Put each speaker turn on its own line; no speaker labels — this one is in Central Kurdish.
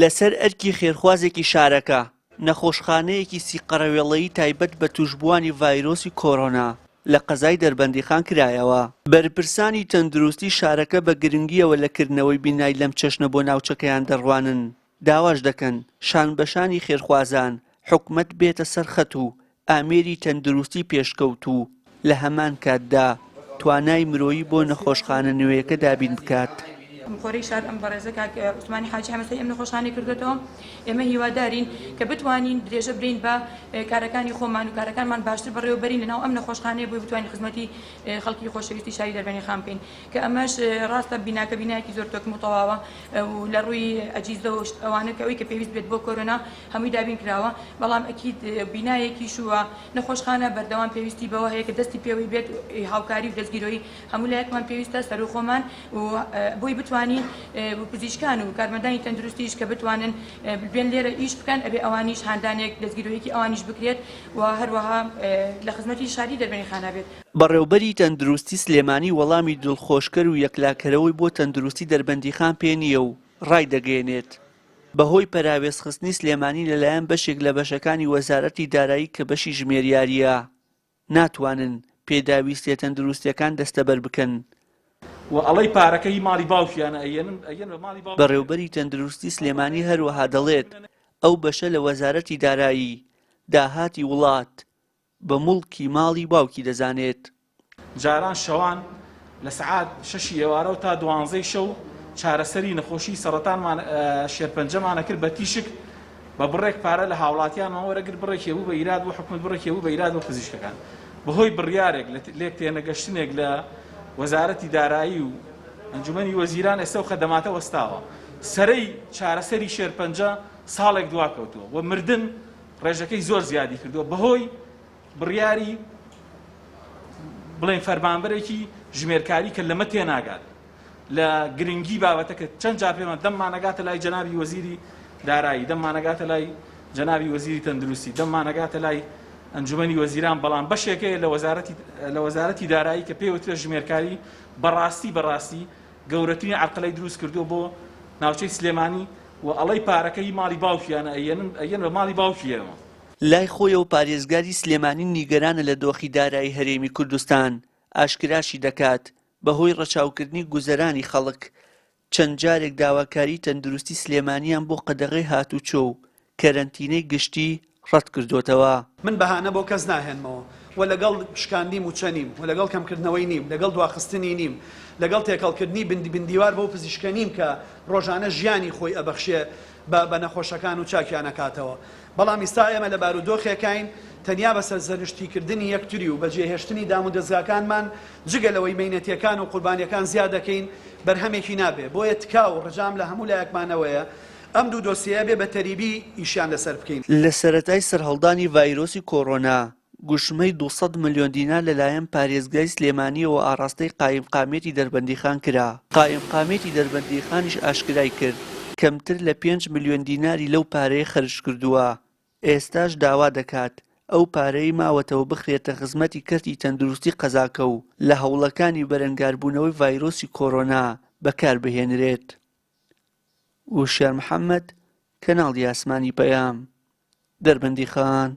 لەسەر ئەرکی خێرخوازێکی شارەکە نەخۆشخانەیەکی سیقەڕەوێڵەیی تایبەت بە توشبوانی ڤایرۆسی کۆڕۆنا لە قەزای دەربەندیخان کرایەوە. بەرپرسانی تەندروستی شارەکە بە گرنگیەوە لەکردنەوەی بینای لەم چەشنە بۆ ناوچەکەیان دەڕوانن. داواش دەکەن شانبەشانی خێرخوازان حکومەت بێتە سەرخەت و ئامێری تەندروستی پێشکەوت و لە هەمان کاتدا توانای مرۆیی بۆ نەخۆشخانە نوێیەکە دابین بکات.
خۆری شار ئەم بەڕێزە کاک عوسمانی حاجی هەمەسەی ئەم نەخۆشخانەی کردوێتەوە. ئێمە هیوادارین کە بتوانین درێژە برین بە کارەکانی خۆمان و کارەکانمان باشتر بەڕێوەبەرین لەناو ئەم نەخۆشخانەیە بۆی بتوانین خزمەتی خەڵکی خۆشەویستی شاری دەربەندیخان بکەین کە ئەمەش ڕاستە بیناکە بینایەکی زۆر تۆکم و تەواوە و لە ڕووی ئەجیزە و ئەوانە کە ئەوەی کە پێویست بێت بۆ کۆرۆنا هەمووی دابین کراوە، بەڵام ئەکید بینایەکی شووە نەخۆشخانە بەردەوام پێویستی بەوە هەیە کە دەستی پێوەی بێت هاوکاری و دەستگیرۆی هەموو لایەکمان پێویستە سەرۆخۆمان و بۆی بتوانین پزیشکان و کارمەندانی تەندروستیش کە بتوانن بێن لێرە ئیش بکەن ئەبێ ئەوانیش هاندانێک دەستگیرۆیەکی ئەوانیش بکرێت و هەروەها لە خزمەتی شاری دەربەندیخانە بێت.
بەڕێوەبەری تەندروستی سلێمانی وەڵامی دڵخۆشکەر و یەکلاکەرەوەی بۆ تەندروستی دەربەندیخان پێ نییە و ڕای دەگەێنێت. بەهۆی پەراوێزخستنی سلێمانی لەلایەن بەشێک لە بەشەکانی وەزارەتی دارایی کە بەشی ژمێریاریە ناتوانن پێداویستیە تەندروستیەکان دەستەبەر بکەن.
و ئەڵەی پارەکەی ماڵی باوکیانە ئەیەن بە ماڵی باوک.
بەڕێوەبەری تەندروستی سلێمانی هەروەها دەڵێت ئەو بەشە لە وەزارەتی دارایی داهاتی وڵات بە موڵکی ماڵی باوکی دەزانێت.
جاران شەوان لە سەعات 6 ئێوارە و تا 12 شەو چارەسەری نەخۆشی سەرەتانمان شێرپەنجەمانە کرد بە تیشک بە بڕێک پارە لە هاوڵاتیانەوە وەرەگر بڕێک هێبوو بە ئیراد و حکومەت بڕێک هێبوو بە ئیراد و پزیشکەکان بەهۆی بڕیارێک لێک تێنەگەشتنێک لە وەزارەتی دارایی و ئەنجومەنی وەزیران ئێستا و خەدەماتە وەستاوە سەرەی چارەسەری شێرپەنجە ساڵێک دواکەوتووە و مردن ڕێژەکەی زۆر زیادی کردووە بەهۆی بڕیاری بڵێن فەرمانبەرێکی ژمێرکاری کە لەمە تێناگات لە گرنگی بابەتەکە چەند جار پێمان دەممانەگاتە لای جەنابی وەزیری دارایی دەممانەگاتە لای جەنابی وەزیری تەندروستی دەممانەگاتە لای ئەنجومەنی وەزیران بەڵام بەشێکەیە لە وەزارەتی دارایی کە پێوترە ژمێرکاری بەڕاستی گەورەترین عەرقەلەی دروست کردووە بۆ ناوچەی سلێمانی و ئەڵەی پارەکەی ماڵی باوکیانە ئەیەن بە ماڵی باوکیەوە.
لای خۆی و پارێزگاری سلێمانی نیگەرانە لە دۆخی دارایی هەرێمی کوردستان ئاشکراشی دەکات بەهۆی ڕەچاوکردنی گوزەرانی خەڵک چەند جارێک داواکاری تەندروستی سلێمانیان بۆ قەدەغەی هاتوچۆ و کەرەنتینەی گشتی ڕەت کردوتەوە.
من بەهانە بۆ کەس ناهێنمەوە و لەگەڵ شکاندیم و چەنیم و لەگەڵ کەمکردنەوەی نیم لەگەڵ دواخستنی نیم لەگەڵ تێکەڵکردنی بندیوار بۆ پزیشکە نیم کە ڕۆژانە ژیانی خۆی ئەبەخشێ بە نەخۆشەکان و چاکیانەکاتەوە. بەڵام ئێستا ئێمە لە بارودۆخێکین تەنیا بەسەر زەرشتیکردنی یەکتری و بەجێهێشتنی دام و دەستگاکانمان جگە لەوەی مەینەتیەکان و قوربانیەکان زیاد دەکەین بەرهەمێکی نابێ بۆیە تکا و ڕەجام لە هەموو لایەکمانەوەیە ئەم دوو دۆسیە بێ بە تەریبی ئیشیان لەسەر بکەین.
لە سەرەتای سەرهەڵدانی ڤایرۆسی کۆڕۆنا گوشمەی 200 ملیۆن دینار لەلایەن پارێزگای سلێمانیەوە ئاڕاستەی قایمقامێتی دەربەندیخان کرا. قایمقامێتی دەربەندیخانیش ئاشکرای کرد کەمتر لە 5 ملیۆن دیناری لەو پارەیە خەرج کردووە. ئێستاش داوا دەکات ئەو پارەی ماوەتەوە بخرێتە خزمەتی کەرتی تەندروستی قەزاکە و لە هەوڵەکانی بەرەنگاربوونەوەی ڤایرۆسی کۆڕۆنا بەکاربهێنرێت. وشار محەممەد کەناڵی ئاسمانی پەیام دەربەندیخان.